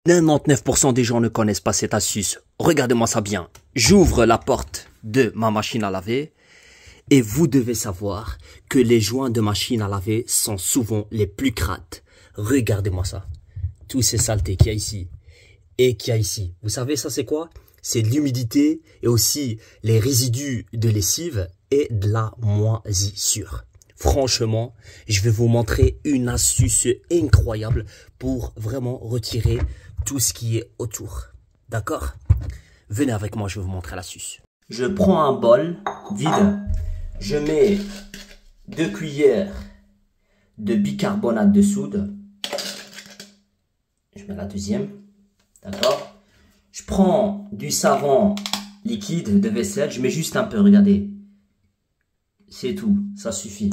99% des gens ne connaissent pas cette astuce. Regardez-moi ça bien. J'ouvre la porte de ma machine à laver et vous devez savoir que les joints de machine à laver sont souvent les plus crades. Regardez-moi ça. Tous ces saletés qu'il y a ici et qu'il y a ici. Vous savez ça c'est quoi? C'est de l'humidité et aussi les résidus de lessive et de la moisissure. Franchement, je vais vous montrer une astuce incroyable pour vraiment retirer tout ce qui est autour. D'accord? Venez avec moi, je vais vous montrer l'astuce. Je prends un bol vide. Je mets 2 cuillères de bicarbonate de soude. Je mets la deuxième. D'accord? Je prends du savon liquide de vaisselle. Je mets juste un peu, regardez. C'est tout, ça suffit.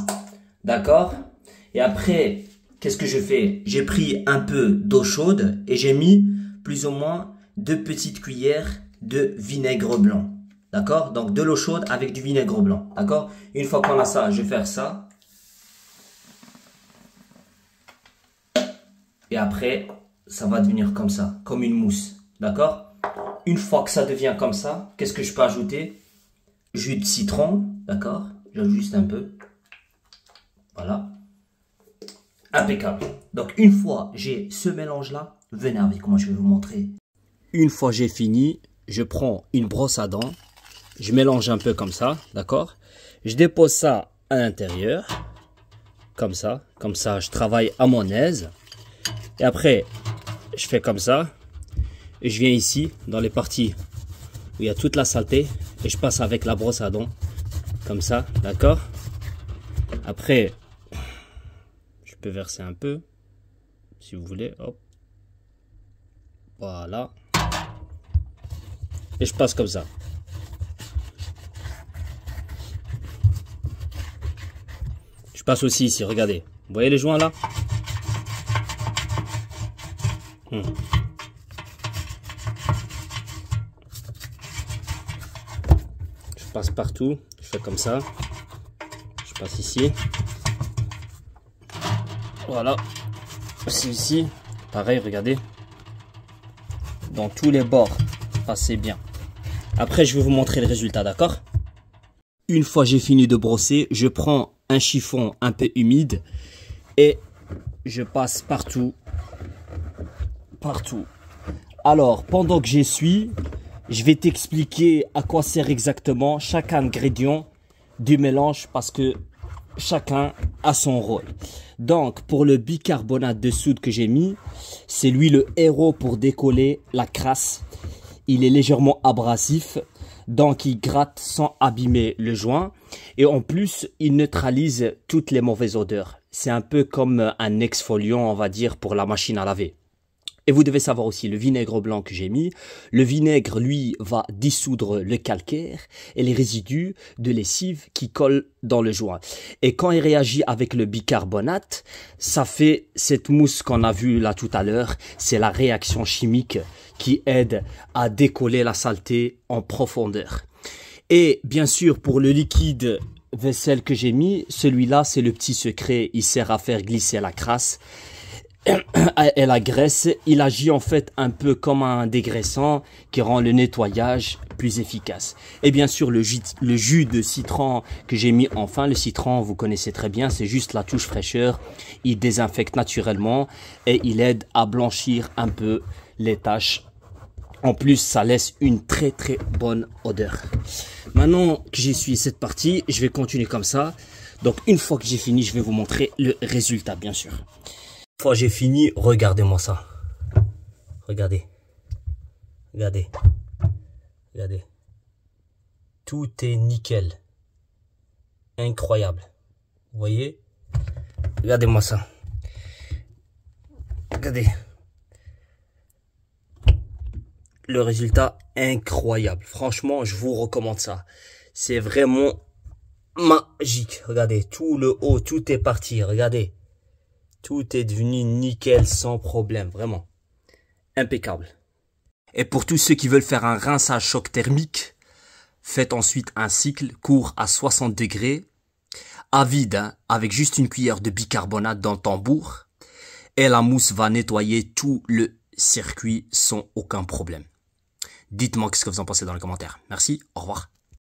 D'accord? Et après, qu'est-ce que je fais? J'ai pris un peu d'eau chaude et j'ai mis plus ou moins 2 petites cuillères de vinaigre blanc. D'accord? Donc de l'eau chaude avec du vinaigre blanc. D'accord? Une fois qu'on a ça, je vais faire ça. Et après, ça va devenir comme ça, comme une mousse. D'accord? Une fois que ça devient comme ça, qu'est-ce que je peux ajouter? Jus de citron. D'accord? J'ajoute juste un peu. Voilà. Impeccable. Donc, une fois j'ai ce mélange-là, venez avec moi, je vais vous montrer. Une fois j'ai fini, je prends une brosse à dents. Je mélange un peu comme ça, d'accord? Je dépose ça à l'intérieur. Comme ça. Comme ça, je travaille à mon aise. Et après, je fais comme ça. Et je viens ici, dans les parties où il y a toute la saleté. Et je passe avec la brosse à dents. Comme ça, d'accord? Après, je peux verser un peu, si vous voulez, hop. Voilà. Et je passe comme ça. Je passe aussi ici, regardez. Vous voyez les joints là? Je passe partout. Je fais comme ça. Je passe ici. Voilà. C'est ici. Pareil, regardez. Dans tous les bords. Passez bien. Après, je vais vous montrer le résultat, d'accord? Une fois j'ai fini de brosser, je prends un chiffon un peu humide et je passe partout. Partout. Alors, pendant que j'essuie, je vais t'expliquer à quoi sert exactement chaque ingrédient du mélange parce que chacun a son rôle. Donc, pour le bicarbonate de soude que j'ai mis, c'est lui le héros pour décoller la crasse. Il est légèrement abrasif, donc il gratte sans abîmer le joint. Et en plus, il neutralise toutes les mauvaises odeurs. C'est un peu comme un exfoliant, on va dire, pour la machine à laver. Et vous devez savoir aussi le vinaigre blanc que j'ai mis. Le vinaigre, lui, va dissoudre le calcaire et les résidus de lessive qui collent dans le joint. Et quand il réagit avec le bicarbonate, ça fait cette mousse qu'on a vue là tout à l'heure. C'est la réaction chimique qui aide à décoller la saleté en profondeur. Et bien sûr, pour le liquide vaisselle que j'ai mis, celui-là, c'est le petit secret. Il sert à faire glisser la crasse et la graisse. Il agit en fait un peu comme un dégraissant qui rend le nettoyage plus efficace. Et bien sûr le jus de citron que j'ai mis enfin. Le citron, vous connaissez très bien, c'est juste la touche fraîcheur. Il désinfecte naturellement et il aide à blanchir un peu les taches. En plus, ça laisse une très très bonne odeur. Maintenant que j'essuie cette partie, je vais continuer comme ça. Donc une fois que j'ai fini, je vais vous montrer le résultat bien sûr. Une fois j'ai fini, regardez-moi ça. Regardez. Regardez. Regardez. Tout est nickel. Incroyable. Vous voyez? Regardez-moi ça. Regardez. Le résultat incroyable. Franchement, je vous recommande ça. C'est vraiment magique. Regardez, tout le haut, tout est parti. Regardez. Tout est devenu nickel sans problème, vraiment. Impeccable. Et pour tous ceux qui veulent faire un rinçage choc thermique, faites ensuite un cycle court à 60 degrés, à vide, hein, avec juste une cuillère de bicarbonate dans le tambour. Et la mousse va nettoyer tout le circuit sans aucun problème. Dites-moi ce que vous en pensez dans les commentaires. Merci, au revoir.